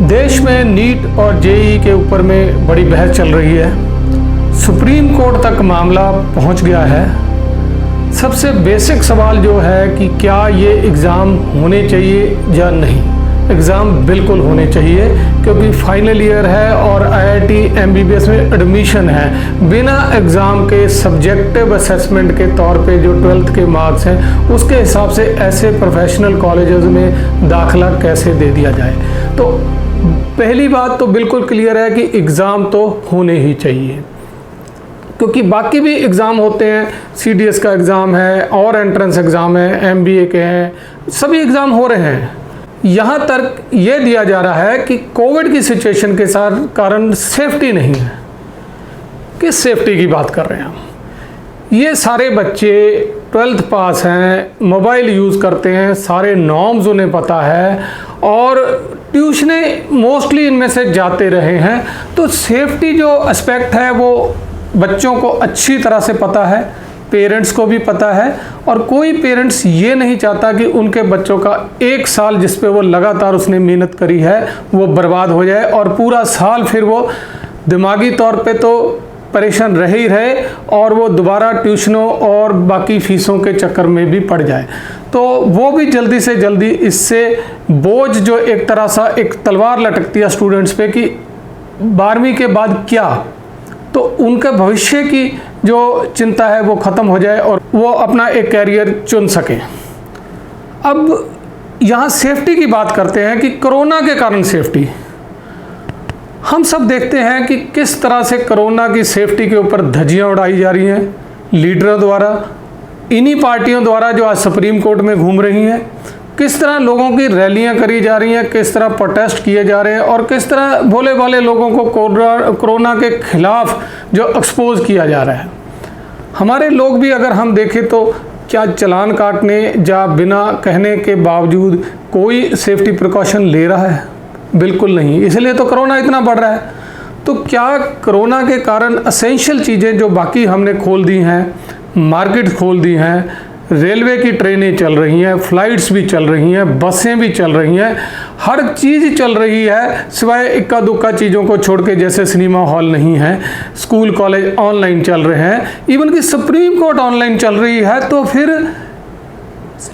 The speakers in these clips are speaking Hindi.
देश में नीट और जेईई के ऊपर में बड़ी बहस चल रही है। सुप्रीम कोर्ट तक मामला पहुंच गया है। सबसे बेसिक सवाल जो है कि क्या ये एग्ज़ाम होने चाहिए या नहीं। एग्ज़ाम बिल्कुल होने चाहिए क्योंकि फाइनल ईयर है और आईआईटी एमबीबीएस में एडमिशन है। बिना एग्ज़ाम के सब्जेक्टिव असेसमेंट के तौर पे जो 12th के मार्क्स हैं उसके हिसाब से ऐसे प्रोफेशनल कॉलेजेस में दाखिला कैसे दे दिया जाए। तो पहली बात तो बिल्कुल क्लियर है कि एग्ज़ाम तो होने ही चाहिए क्योंकि बाकी भी एग्ज़ाम होते हैं। सीडीएस का एग्ज़ाम है और एंट्रेंस एग्ज़ाम है, एमबीए के हैं, सभी एग्ज़ाम हो रहे हैं। यहाँ तक ये दिया जा रहा है कि कोविड की सिचुएशन के कारण सेफ्टी नहीं है। किस सेफ्टी की बात कर रहे हैं हम? ये सारे बच्चे 12th पास हैं, मोबाइल यूज़ करते हैं, सारे नॉर्म्स उन्हें पता है और ट्यूशनें मोस्टली इनमें से जाते रहे हैं। तो सेफ्टी जो एस्पेक्ट है वो बच्चों को अच्छी तरह से पता है, पेरेंट्स को भी पता है और कोई पेरेंट्स ये नहीं चाहता कि उनके बच्चों का एक साल जिस पे वो लगातार उसने मेहनत करी है वो बर्बाद हो जाए और पूरा साल फिर वो दिमागी तौर पे तो परेशान रह ही रहे और वो दोबारा ट्यूशनों और बाकी फीसों के चक्कर में भी पड़ जाए। तो वो भी जल्दी से जल्दी इससे बोझ जो एक तरह सा एक तलवार लटकती है स्टूडेंट्स पे कि 12वीं के बाद क्या, तो उनके भविष्य की जो चिंता है वो ख़त्म हो जाए और वो अपना एक कैरियर चुन सकें। अब यहाँ सेफ्टी की बात करते हैं कि कोरोना के कारण सेफ्टी, हम सब देखते हैं कि किस तरह से कोरोना की सेफ्टी के ऊपर धज्जियाँ उड़ाई जा रही हैं लीडरों द्वारा, इन्हीं पार्टियों द्वारा जो आज सुप्रीम कोर्ट में घूम रही हैं। किस तरह लोगों की रैलियां करी जा रही हैं, किस तरह प्रोटेस्ट किए जा रहे हैं और किस तरह भोले भाले लोगों को कोरोना के खिलाफ जो एक्सपोज किया जा रहा है। हमारे लोग भी अगर हम देखें तो क्या चालान काटने या बिना कहने के बावजूद कोई सेफ्टी प्रिकॉशन ले रहा है? बिल्कुल नहीं। इसलिए तो कोरोना इतना बढ़ रहा है। तो क्या कोरोना के कारण एसेंशियल चीज़ें जो बाकी हमने खोल दी हैं, मार्केट खोल दी हैं, रेलवे की ट्रेनें चल रही हैं, फ्लाइट्स भी चल रही हैं, बसें भी चल रही हैं, हर चीज़ चल रही है सिवाय इक्का दुक्का चीज़ों को छोड़ के, जैसे सिनेमा हॉल नहीं है, स्कूल कॉलेज ऑनलाइन चल रहे हैं, इवन कि सुप्रीम कोर्ट ऑनलाइन चल रही है। तो फिर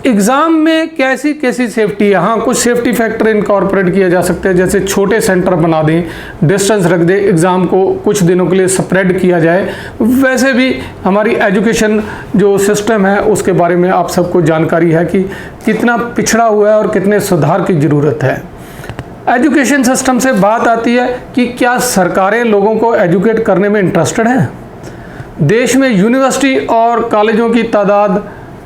एग्ज़ाम में कैसी कैसी सेफ्टी है? हाँ, कुछ सेफ्टी फैक्टर इनकॉर्पोरेट किया जा सकता है, जैसे छोटे सेंटर बना दें, डिस्टेंस रख दें, एग्ज़ाम को कुछ दिनों के लिए स्प्रेड किया जाए। वैसे भी हमारी एजुकेशन जो सिस्टम है उसके बारे में आप सबको जानकारी है कि कितना पिछड़ा हुआ है और कितने सुधार की ज़रूरत है। एजुकेशन सिस्टम से बात आती है कि क्या सरकारें लोगों को एजुकेट करने में इंटरेस्टेड हैं? देश में यूनिवर्सिटी और कॉलेजों की तादाद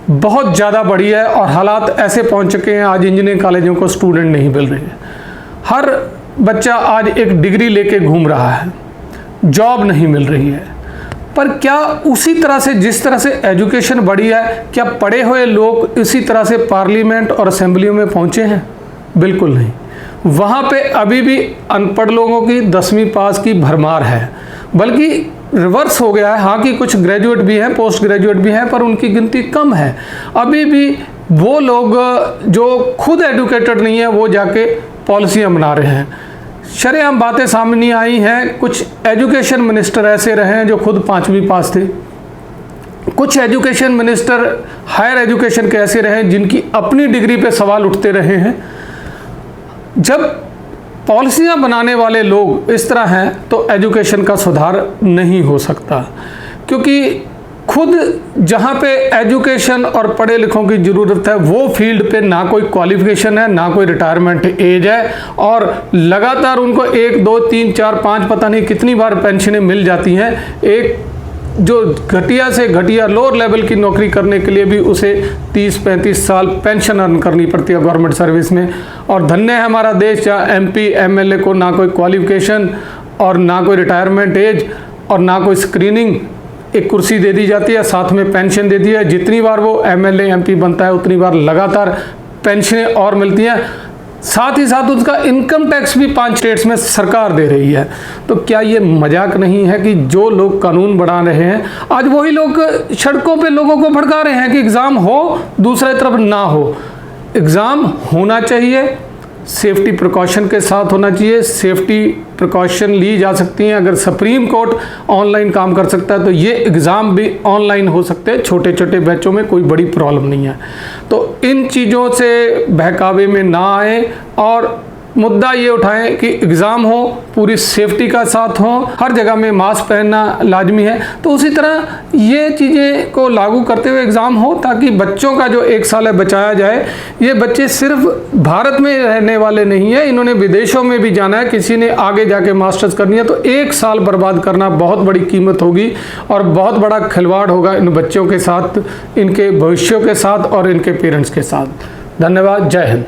बहुत ज़्यादा बढ़ी है और हालात ऐसे पहुंच चुके हैं आज इंजीनियरिंग कॉलेजों को स्टूडेंट नहीं मिल रहे हैं। हर बच्चा आज एक डिग्री लेके घूम रहा है, जॉब नहीं मिल रही है। पर क्या उसी तरह से जिस तरह से एजुकेशन बढ़ी है, क्या पढ़े हुए लोग इसी तरह से पार्लियामेंट और असेंबलियों में पहुंचे हैं? बिल्कुल नहीं। वहाँ पे अभी भी अनपढ़ लोगों की 10वीं पास की भरमार है, बल्कि रिवर्स हो गया है। हाँ कि कुछ ग्रेजुएट भी हैं, पोस्ट ग्रेजुएट भी हैं, पर उनकी गिनती कम है। अभी भी वो लोग जो खुद एजुकेटेड नहीं है वो जाके पॉलिसियाँ बना रहे हैं। शरेआम बातें सामने आई हैं। कुछ एजुकेशन मिनिस्टर ऐसे रहे हैं जो खुद 5वीं पास थे, कुछ एजुकेशन मिनिस्टर हायर एजुकेशन के ऐसे रहे जिनकी अपनी डिग्री पे सवाल उठते रहे हैं। जब पॉलिसियाँ बनाने वाले लोग इस तरह हैं तो एजुकेशन का सुधार नहीं हो सकता, क्योंकि खुद जहाँ पे एजुकेशन और पढ़े लिखों की ज़रूरत है वो फील्ड पे ना कोई क्वालिफिकेशन है, ना कोई रिटायरमेंट एज है और लगातार उनको 1, 2, 3, 4, 5 पता नहीं कितनी बार पेंशनें मिल जाती हैं। एक जो घटिया से घटिया लोअर लेवल की नौकरी करने के लिए भी उसे 30-35 साल पेंशन अर्न करनी पड़ती है गवर्नमेंट सर्विस में। और धन्य है हमारा देश जहाँ एमपी एमएलए को ना कोई क्वालिफिकेशन और ना कोई रिटायरमेंट एज और ना कोई स्क्रीनिंग, एक कुर्सी दे दी जाती है, साथ में पेंशन दे दी है। जितनी बार वो एमएलए एमपी बनता है उतनी बार लगातार पेंशनें और मिलती हैं। साथ ही साथ उसका इनकम टैक्स भी 5 स्टेट्स में सरकार दे रही है। तो क्या ये मजाक नहीं है कि जो लोग कानून बना रहे हैं आज वही लोग सड़कों पे लोगों को भड़का रहे हैं कि एग्ज़ाम हो, दूसरी तरफ ना हो। एग्ज़ाम होना चाहिए, सेफ्टी प्रिकॉशन के साथ होना चाहिए। सेफ्टी प्रिकॉशन ली जा सकती हैं। अगर सुप्रीम कोर्ट ऑनलाइन काम कर सकता है तो ये एग्ज़ाम भी ऑनलाइन हो सकते हैं। छोटे छोटे बच्चों में कोई बड़ी प्रॉब्लम नहीं है। तो इन चीज़ों से बहकावे में ना आए और मुद्दा ये उठाएं कि एग्ज़ाम हो पूरी सेफ्टी का साथ हो, हर जगह में मास्क पहनना लाजमी है। तो उसी तरह ये चीज़ें को लागू करते हुए एग्ज़ाम हो ताकि बच्चों का जो 1 साल है बचाया जाए। ये बच्चे सिर्फ भारत में रहने वाले नहीं है, इन्होंने विदेशों में भी जाना है। किसी ने आगे जाके मास्टर्स करनी है तो 1 साल बर्बाद करना बहुत बड़ी कीमत होगी और बहुत बड़ा खिलवाड़ होगा इन बच्चों के साथ, इनके भविष्यों के साथ और इनके पेरेंट्स के साथ। धन्यवाद। जय हिंद।